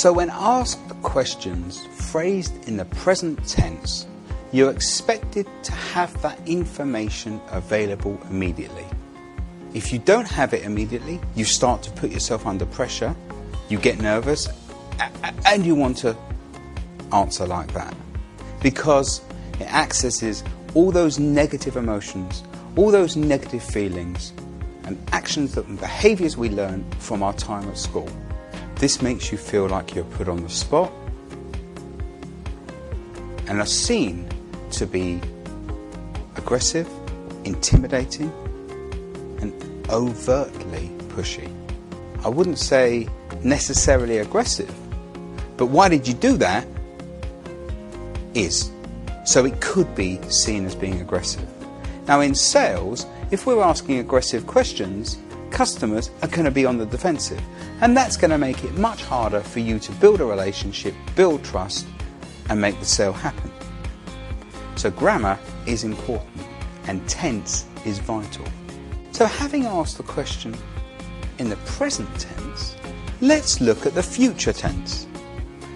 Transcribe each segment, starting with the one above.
So when asked questions phrased in the present tense, you're expected to have that information available immediately. If you don't have it immediately, you start to put yourself under pressure, you get nervous, and you want to answer like that. Because it accesses all those negative emotions, all those negative feelings, and actions and behaviours we learn from our time at school. This makes you feel like you're put on the spot and are seen to be aggressive, intimidating, and overtly pushy. I wouldn't say necessarily aggressive, but why did you do that? So it could be seen as being aggressive. Now in sales, if we're asking aggressive questions, customers are going to be on the defensive, and that's going to make it much harder for you to build a relationship, build trust, and make the sale happen. So grammar is important and tense is vital. So having asked the question in the present tense, let's look at the future tense.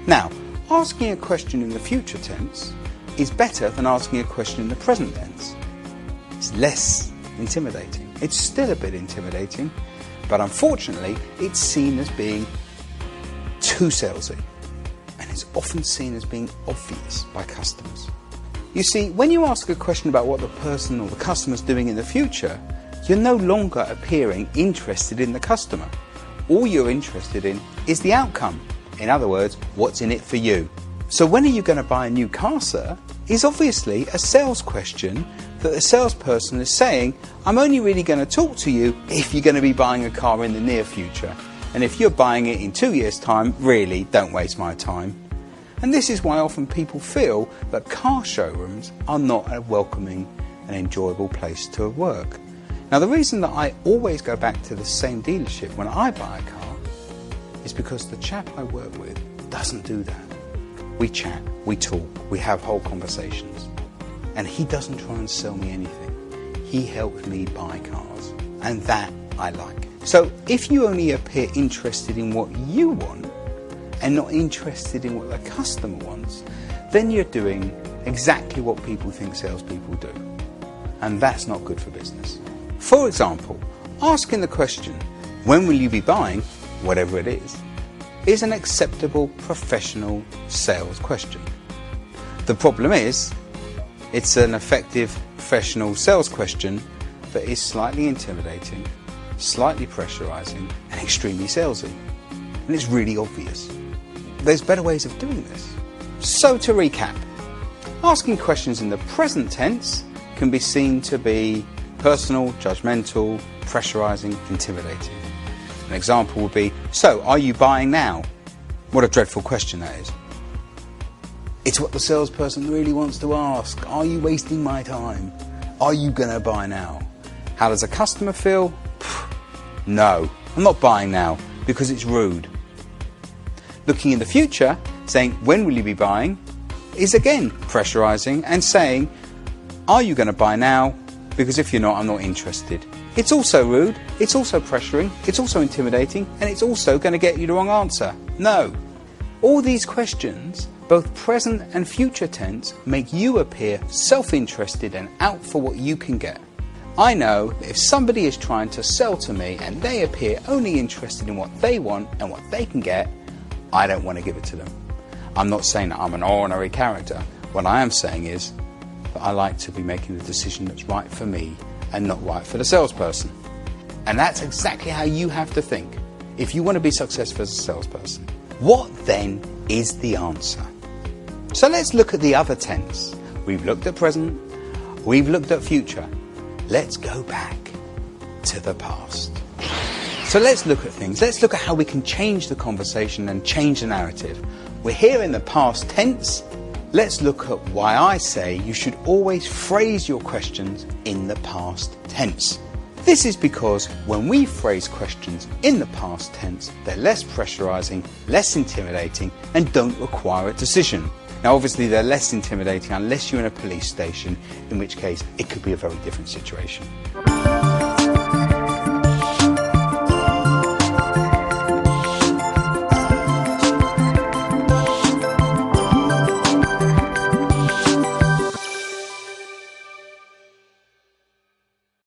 Now, asking a question in the future tense is better than asking a question in the present tense. It's less intimidating. It's still a bit intimidating, but unfortunately it's seen as being too salesy, and it's often seen as being obvious by customers. You see, when you ask a question about what the person or the customer's doing in the future, you're no longer appearing interested in the customer. All you're interested in is the outcome. In other words, what's in it for you? So when are you going to buy a new car, sir? Is obviously a sales question that the salesperson is saying, I'm only really going to talk to you if you're going to be buying a car in the near future. And if you're buying it in 2 years' time, really, don't waste my time. And this is why often people feel that car showrooms are not a welcoming and enjoyable place to work. Now the reason that I always go back to the same dealership when I buy a car is because the chap I work with doesn't do that. We chat, we talk, we have whole conversations. And he doesn't try and sell me anything. He helps me buy cars. And that I like. So if you only appear interested in what you want and not interested in what the customer wants, then you're doing exactly what people think salespeople do. And that's not good for business. For example, asking the question, when will you be buying, whatever it is an acceptable professional sales question. The problem is, it's an effective professional sales question that is slightly intimidating, slightly pressurizing, and extremely salesy. And it's really obvious. There's better ways of doing this. So to recap, asking questions in the present tense can be seen to be personal, judgmental, pressurizing, intimidating. An example would be, so are you buying now? What a dreadful question that is. It's what the salesperson really wants to ask. Are you wasting my time? Are you going to buy now? How does a customer feel? No, I'm not buying now because it's rude. Looking in the future, saying, when will you be buying? Is again pressurizing and saying, are you going to buy now? Because if you're not, I'm not interested. It's also rude, it's also pressuring, it's also intimidating, and it's also going to get you the wrong answer. No. All these questions, both present and future tense, make you appear self-interested and out for what you can get. I know that if somebody is trying to sell to me and they appear only interested in what they want and what they can get, I don't want to give it to them. I'm not saying that I'm an ordinary character. What I am saying is that I like to be making the decision that's right for me and not right for the salesperson. And that's exactly how you have to think if you want to be successful as a salesperson. What then is the answer? So let's look at the other tense. We've looked at present, we've looked at future. Let's go back to the past. So let's look at things. Let's look at how we can change the conversation and change the narrative. We're here in the past tense. Let's look at why I say you should always phrase your questions in the past tense. This is because when we phrase questions in the past tense, they're less pressurizing, less intimidating, and don't require a decision. Now obviously they're less intimidating unless you're in a police station, in which case it could be a very different situation.